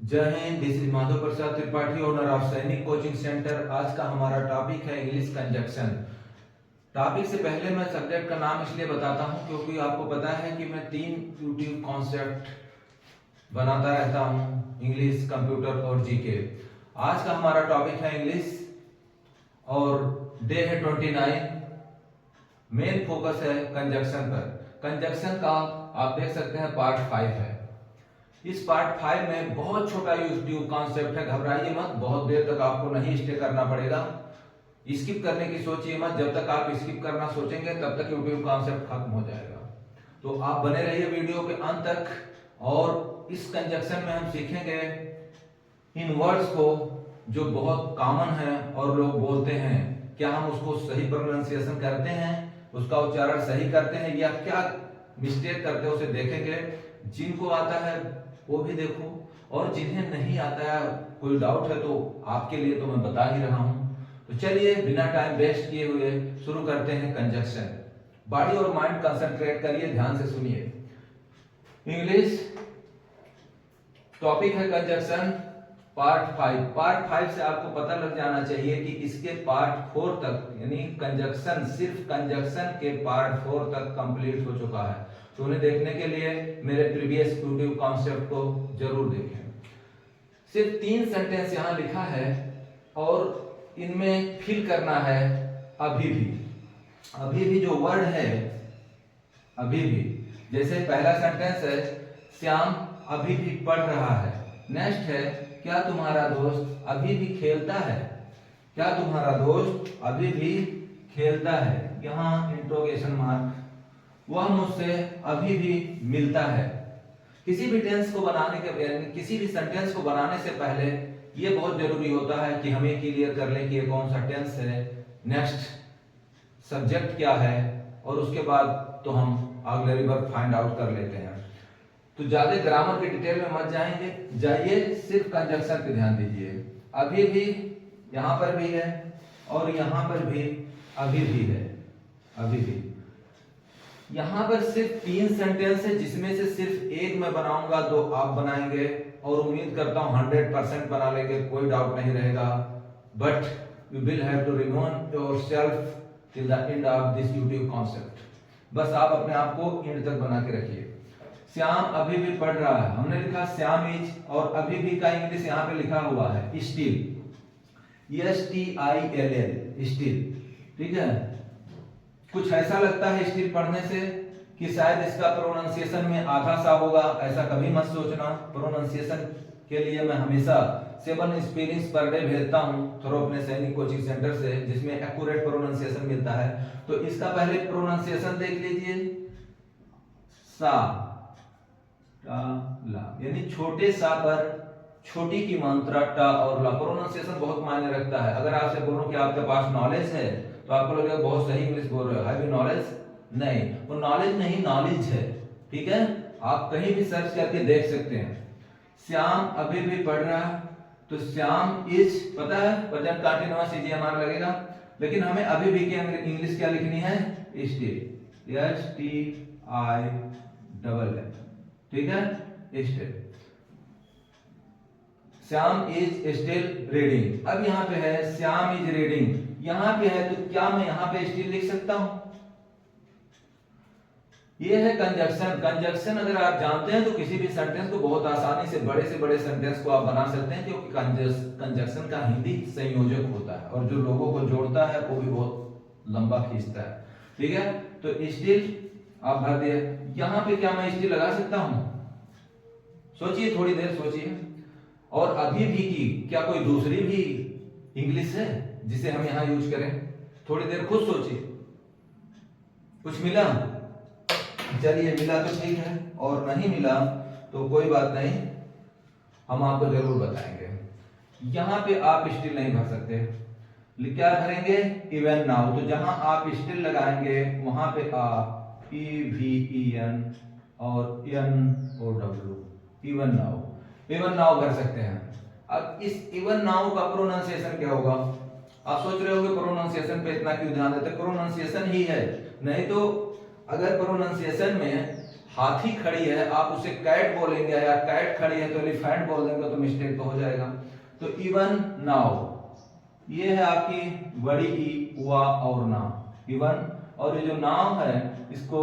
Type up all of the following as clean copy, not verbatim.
जय Hind. This is Madhav Prasad Tripathi, owner of सैनिक coaching centre. आज का हमारा टॉपिक है इंग्लिश कंजक्शन। टॉपिक से पहले मैं सब्जेक्ट का नाम इसलिए बताता हूं क्योंकि आपको पता है कि मैं 3 यूट्यूब कॉन्सेप्ट बनाता रहता हूं, इंग्लिश, कंप्यूटर और जीके। आज का हमारा टॉपिक है इंग्लिश और डे है 29। मेन फोकस है कंजक्शन पर। कंजक्शन का आप देख सकते हैं पार्ट 5 है। इस पार्ट 5 में बहुत छोटा यूट्यूब कॉन्सेप्ट है, घबराइए मत, बहुत देर तक आपको नहीं स्टे करना पड़ेगा। स्किप करने की सोचिए मत, जब तक आप स्किप करना सोचेंगे तब तक यूट्यूब कॉन्सेप्ट खत्म हो जाएगा। तो आप बने रहिए वीडियो के अंत तक। और इस कंजक्शन में हम सीखेंगे इन वर्ड्स को जो बहुत कॉमन है और लोग बोलते हैं, क्या हम उसको सही प्रोनाउंसिएशन करते हैं, उसका उच्चारण सही करते हैं या क्या मिस्टेक करते हैं, उसे देखेंगे। जिनको आता है वो भी देखो, और जिन्हें नहीं आता है, कोई डाउट है तो आपके लिए तो मैं बता ही रहा हूं। तो चलिए बिना टाइम वेस्ट किए हुए शुरू करते हैं कंजक्शन। बॉडी और माइंड कंसंट्रेट करिए, ध्यान से सुनिए। इंग्लिश टॉपिक है कंजक्शन पार्ट 5। पार्ट 5 से आपको पता लग जाना चाहिए कि इसके पार्ट 4 तक, यानी कंजक्शन, सिर्फ कंजक्शन के पार्ट 4 तक कंप्लीट हो चुका है। तो उन्हें देखने के लिए मेरे प्रीवियस यूट्यूब कॉन्सेप्ट को जरूर देखें। सिर्फ 3 सेंटेंस यहाँ लिखा है और इनमें फिल करना है अभी भी। अभी भी जो वर्ड है, अभी भी, जैसे पहला सेंटेंस है श्याम अभी भी पढ़ रहा है। नेक्स्ट है क्या तुम्हारा दोस्त अभी भी खेलता है। क्या तुम्हारा दोस्त अभी भी खेलता है, यहाँ इंट्रोगेशन मार्क। वह मुझसे अभी भी मिलता है। किसी भी टेंस को बनाने के, किसी भी सेंटेंस को बनाने से पहले यह बहुत जरूरी होता है कि हमें क्लियर कर लें कि ये कौन सा टेंस है, नेक्स्ट सब्जेक्ट क्या है, और उसके बाद तो हम ऑक्सिलरी वर्ब फाइंड आउट कर लेते हैं। तो ज्यादा ग्रामर के डिटेल में मत जाइए, सिर्फ कंजक्शन पे ध्यान दीजिए। अभी भी यहां पर भी है और यहां पर भी अभी भी है। अभी भी यहां पर सिर्फ 3 सेंटेंस है, जिसमें से सिर्फ एक मैं बनाऊंगा, 2 आप बनाएंगे, और उम्मीद करता हूं 100% बना लेंगे, कोई डाउट नहीं रहेगा। But you will have to remember yourself till the end of this YouTube concept. बस आप अपने आप को एंड तक बना के रखिए। श्याम अभी भी पढ़ रहा है, हमने लिखा श्याम इज, और अभी भी का इंग्लिश यहाँ पे लिखा हुआ है स्टिल, STILL, स्टिल। ठीक है, कुछ ऐसा लगता है स्टिल पढ़ने से कि शायद इसका प्रोनाउंसिएशन में आधा सा होगा, ऐसा कभी मत सोचना। प्रोनाउंसिएशन के लिए मैं हमेशा 7 स्पेलिंग्स पर डे भेजता हूं थ्रू अपने सैनिक कोचिंग सेंटर से, जिसमें एक्यूरेट प्रोनाउंसिएशन मिलता है। तो इसका पहले प्रोनाउंसिएशन देख लीजिए, सा ला, यानी छोटे सा पर छोटी की मात्रा टा और ला। प्रोनाउंसिएशन बहुत मायने रखता है। अगर आपसे बोलूं कि आपके पास नॉलेज है तो आपको लगेगा बहुत सही इंग्लिश बोल रहे हो, हैव यू नॉलेज? नहीं, वो नॉलेज नहीं, नॉलेज है। ठीक है, आप कहीं भी सर्च करके देख सकते हैं। श्याम अभी भी पढ़ रहा है, तो श्याम इज, पता है प्रेजेंट कंटीन्यूअस ईजीएमआर लगेगा, लेकिन हमें अभी भी की इंग्लिश क्या लिखनी है? Still, STILL। ठीक है, still. Shyam is still reading. अब यहाँ पे है श्याम इज रीडिंग, यहाँ पे है, तो क्या मैं यहाँ पे स्टिल लिख सकता हूं? ये है कंजक्शन। कंजक्शन अगर आप जानते हैं तो किसी भी सेंटेंस को बहुत आसानी से बड़े सेंटेंस को आप बना सकते हैं, क्योंकि कंजक्शन का हिंदी संयोजक होता है और जो लोगों को जोड़ता है वो भी बहुत लंबा खींचता है। ठीक है, तो स्टिल आप भर दिए। यहां पे क्या मैं स्टिल लगा सकता हूं? सोचिए, थोड़ी देर सोचिए। और अभी भी की क्या कोई दूसरी भी इंग्लिश है जिसे हम यहां यूज करें? थोड़ी देर खुद सोचिए। कुछ मिला? चलिए, मिला तो ठीक है, और नहीं मिला तो कोई बात नहीं, हम आपको जरूर बताएंगे। यहां पे आप स्टिल नहीं भर सकते, क्या भरेंगे? Even now. तो जहां आप स्टिल लगाएंगे वहां पे आप EVEN और NOW, even now, even now भर सकते हैं। अब इस इवन नाउ का प्रोनाउंसिएशन क्या होगा? आप सोच रहे होंगे प्रोनाउंसिएशन पे इतना क्यों ध्यान देते? प्रोनाउंसिएशन ही है, नहीं तो अगर प्रोनाउंसिएशन में हाथी खड़ी है आप उसे कैट बोलेंगे, या कैट खड़ी है तो एलिफेंट बोल देंगे, तो मिस्टेक तो हो जाएगा। तो इवन नाउ, ये है आपकी बड़ी ई, वा और ना, इवन। और ये जो नाव है इसको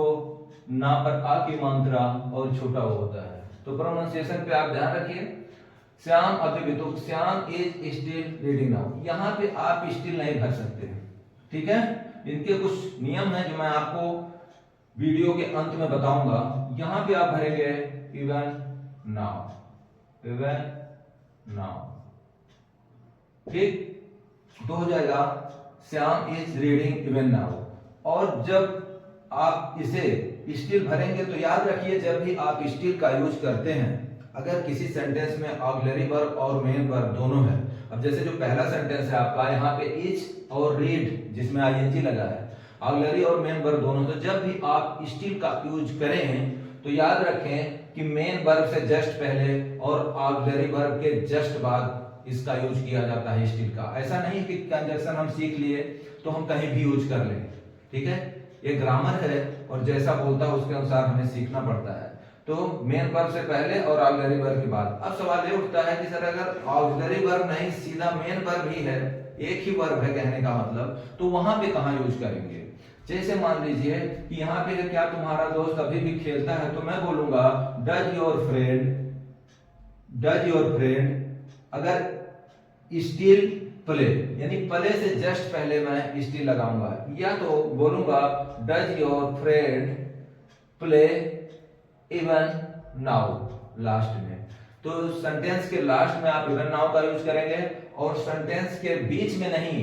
ना पर आ की मात्रा और छोटा हो होता है। तो प्रोनाउंसिएशन पे आप ध्यान रखिए। श्याम अभी भी, तो Shyam is still reading now, यहाँ पे आप स्टिल नहीं भर सकते, ठीक है। इनके कुछ नियम है जो मैं आपको वीडियो के अंत में बताऊंगा। यहाँ पे आप भरेंगे इवन नाउ, इवन नाउ, ठीक। तो हो जाएगा Shyam is reading even now. और जब आप इसे स्टिल भरेंगे तो याद रखिए, जब भी आप स्टिल का यूज करते हैं, अगर किसी सेंटेंस में ऑक्सिलरी वर्ब और मेन वर्ब दोनों है, अब जैसे जो पहला सेंटेंस है आपका, यहाँ पे इज और रीड जिसमें आईएनजी लगा है, ऑक्सिलरी और मेन वर्ब दोनों, तो जब भी आप स्टिल का यूज करें तो याद रखें कि मेन वर्ब से जस्ट पहले और ऑक्सिलरी वर्ब के जस्ट बाद इसका यूज किया जाता है स्टिल का। ऐसा नहीं कि कंजक्शन हम सीख लिए तो हम कहीं भी यूज कर लें, ठीक है। ये ग्रामर है और जैसा बोलता है उसके अनुसार हमें सीखना पड़ता है। तो मेन वर्ब से पहले और ऑक्सिलरी वर्ब के बाद। अब सवाल ये उठता है कि सर अगर ऑक्सिलरी वर्ब नहीं सीधा मेन वर्ब ही है, एक ही वर्ब है कहने का मतलब, तो वहां पे कहां यूज करेंगे। जैसे मान लीजिए कि यहाँ पे क्या तुम्हारा दोस्त अभी भी खेलता है, तो मैं बोलूंगा does your friend, does your friend, अगर स्टिल प्ले, यानी प्ले से जस्ट पहले मैं स्टिल लगाऊंगा, या तो बोलूंगा does your friend play even now last में। तो सेंटेंस के लास्ट में आप इवन नाउ का यूज करेंगे और सेंटेंस के बीच में नहीं,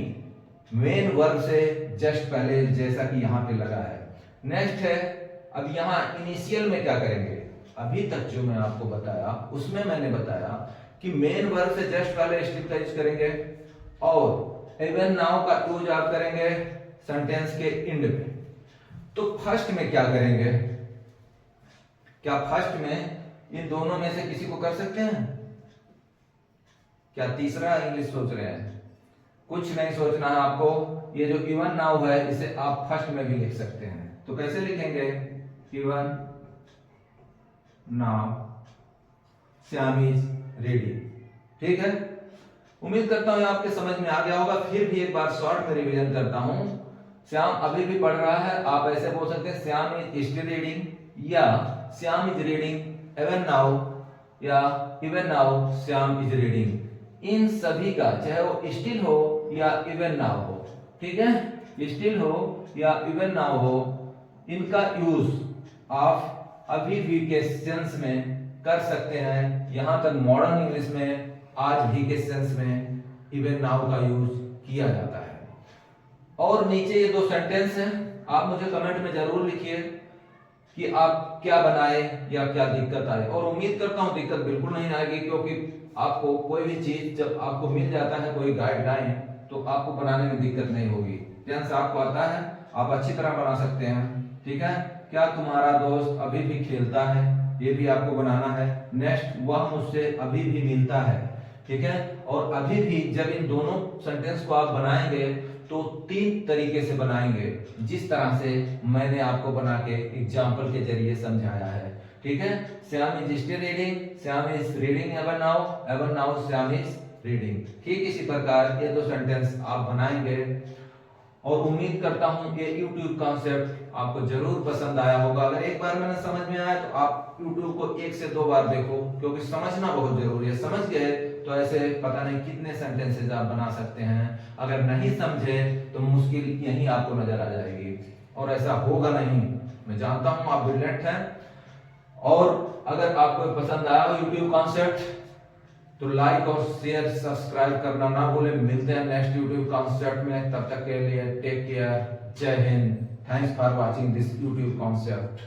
मेन वर्ब से जस्ट पहले, जैसा कि यहाँ पे लगा है। नेक्स्ट है, अब यहाँ इनिशियल में क्या करेंगे, अभी तक जो मैं आपको बताया उसमें मैंने बताया कि मेन वर्ब से जस्ट पहले स्टिल का यूज करेंगे और इवन नाउ का यूज आप करेंगे सेंटेंस के एंड में। तो फर्स्ट में क्या करेंगे, क्या फर्स्ट में इन दोनों में से किसी को कर सकते हैं, क्या तीसरा इंग्लिश सोच रहे हैं? कुछ नहीं सोचना है आपको, ये जो इवन नाउ है इसे आप फर्स्ट में भी लिख सकते हैं। तो कैसे लिखेंगे, even now Shyam is ready, ठीक है। उम्मीद करता हूं आपके समझ में आ गया होगा। फिर भी एक बार शॉर्ट में रिवीजन करता हूं। श्याम अभी भी पढ़ रहा है, आप ऐसे बोल सकते हैं श्याम इज स्टिल रीडिंग, या Shyam is reading even now, या even now Shyam is reading. इन सभी का चाहे वो स्टिल हो या इवन नाउ हो, ठीक है, स्टिल हो या इवन नाउ हो, इनका यूज आप अभी भी क्वेश्चंस में कर सकते हैं। यहां तक मॉडर्न इंग्लिश में आज भी क्वेश्चंस में इवन नाउ का यूज किया जाता है। और नीचे ये दो सेंटेंस हैं, आप मुझे कमेंट में जरूर लिखिए कि आप क्या बनाए या क्या दिक्कत आए। और उम्मीद करता हूं दिक्कत बिल्कुल नहीं आएगी, क्योंकि आपको कोई भी चीज जब आपको मिल जाता है, कोई गाइडलाइन, तो आपको बनाने में दिक्कत नहीं होगी। टेंस आपको आता है, आप अच्छी तरह बना सकते हैं, ठीक है। क्या तुम्हारा दोस्त अभी भी खेलता है, ये भी आपको बनाना है। नेक्स्ट, वह मुझसे अभी भी मिलता है, ठीक है। और अभी भी जब इन दोनों सेंटेंस को आप बनाएंगे तो 3 तरीके से बनाएंगे, जिस तरह से मैंने आपको बना के एग्जाम्पल के जरिए समझाया है, ठीक है। Shyam is still reading, Shyam is reading even now Shyam is reading. ठीक इसी प्रकार ये 2 सेंटेंस आप बनाएंगे और उम्मीद करता हूं ये YouTube कॉन्सेप्ट आपको जरूर पसंद आया होगा। अगर एक बार मैंने समझ में आया तो आप YouTube को 1 से 2 बार देखो, क्योंकि समझना बहुत जरूरी है। समझ गए तो ऐसे पता नहीं कितने सेंटेंसेस आप बना सकते हैं। अगर नहीं समझे तो मुश्किल यहीं आपको नजर आ जाएगी, और ऐसा होगा नहीं। मैं जानता हूं आप ब्रिलियंट हैं। और अगर आपको पसंद आया हो YouTube कॉन्सेप्ट तो लाइक और शेयर सब्सक्राइब करना ना भूलें। मिलते हैं नेक्स्ट YouTube कॉन्सेप्ट में, तब तक के लिए टेक केयर, जय Hind, thanks for watching this YouTube concept.